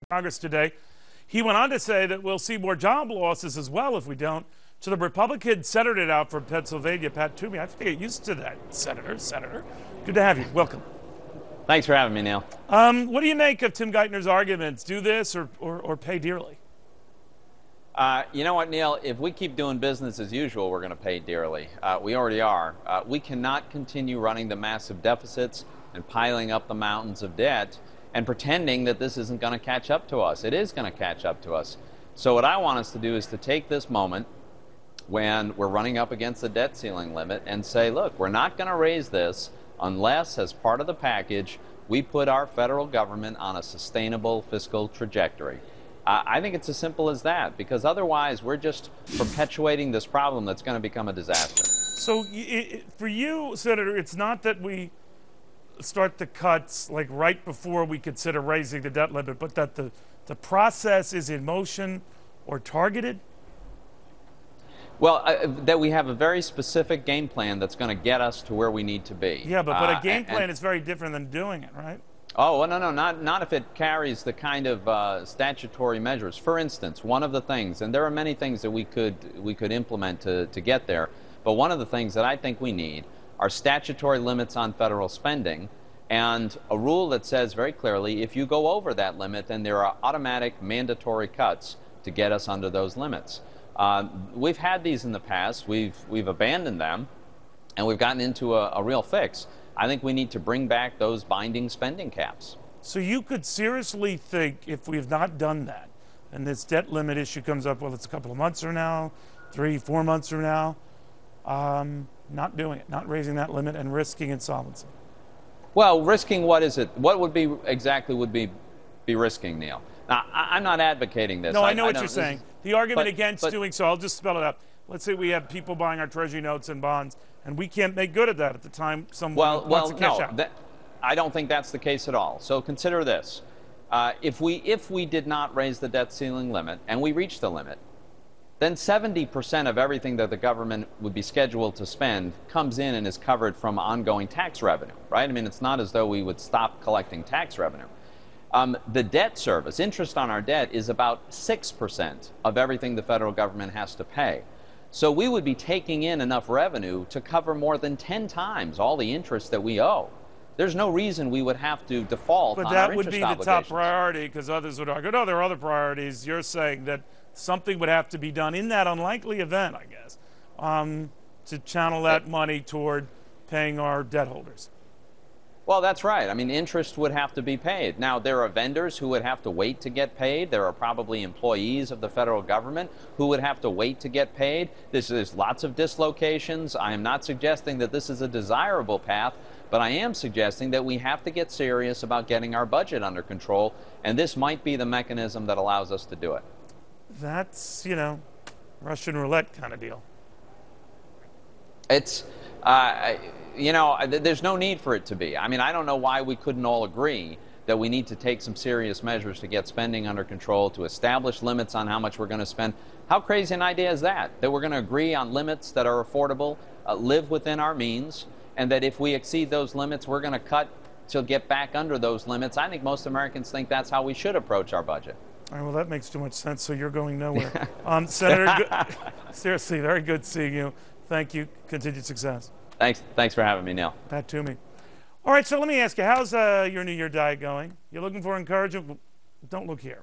Congress today. He went on to say that we'll see more job losses as well if we don't. To the Republican senator out from Pennsylvania, Pat Toomey. I have to get used to that, Senator. Good to have you. Welcome. Thanks for having me, Neil. What do you make of Tim Geithner's arguments? Do this or pay dearly? You know what, Neil? If we keep doing business as usual, we're going to pay dearly. We already are. We cannot continue running the massive deficits and piling up the mountains of debt and pretending that this isn't going to catch up to us. It is going to catch up to us. So what I want us to do is to take this moment when we're running up against the debt ceiling limit and say, look, we're not going to raise this unless, as part of the package, we put our federal government on a sustainable fiscal trajectory. I think it's as simple as that, because otherwise we're just perpetuating this problem that's going to become a disaster. So for you, Senator, it's not that we start the cuts like right before we consider raising the debt limit, but that the process is in motion or targeted? Well, that we have a very specific game plan that's going to get us to where we need to be. Yeah, but a game plan is very different than doing it, right? Oh, well, no, not if it carries the kind of statutory measures. For instance, one of the things, and there are many things that we could implement to get there, but one of the things that I think we need are statutory limits on federal spending and a rule that says very clearly if you go over that limit, then there are automatic mandatory cuts to get us under those limits. We've had these in the past. We've abandoned them, and we've gotten into a real fix. I think we need to bring back those binding spending caps. So you could seriously think, if we have not done that, and this debt limit issue comes up, well, it's a couple of months from now, 3-4 months from now, not doing it, not raising that limit and risking insolvency? Well, risking what is it? What would be exactly be risking, Neil? Now, I'm not advocating this. No, I know what you're saying. The argument against doing so, I'll just spell it out. Let's say we have people buying our Treasury notes and bonds, and we can't make good at that at the time someone wants to cash out. I don't think that's the case at all. So consider this. If we did not raise the debt ceiling limit and we reached the limit, then 70% of everything that the government would be scheduled to spend comes in and is covered from ongoing tax revenue, right? I mean, it's not as though we would stop collecting tax revenue. The debt service, interest on our debt, is about 6% of everything the federal government has to pay. So we would be taking in enough revenue to cover more than 10 times all the interest that we owe. There's no reason we would have to default on our interest obligations. But that would be the top priority, because others would argue, no, there are other priorities. You're saying that something would have to be done in that unlikely event, I guess, to channel that money toward paying our debt holders. Well, that's right. I mean, interest would have to be paid. Now, there are vendors who would have to wait to get paid. There are probably employees of the federal government who would have to wait to get paid. There's lots of dislocations. I am not suggesting that this is a desirable path, but I am suggesting that we have to get serious about getting our budget under control, and this might be the mechanism that allows us to do it. That's, Russian roulette kind of deal. It's, there's no need for it to be. I mean, I don't know why we couldn't all agree that we need to take some serious measures to get spending under control, to establish limits on how much we're going to spend. How crazy an idea is that? That we're going to agree on limits that are affordable, live within our means, and that if we exceed those limits, we're going to cut to get back under those limits. I think most Americans think that's how we should approach our budget. All right, well, that makes too much sense, so you're going nowhere. Senator, seriously, very good seeing you. Thank you. Continued success. Thanks for having me, Neil. Pat Toomey. All right, so let me ask you, how's your New Year diet going? You're looking for encouragement? Don't look here.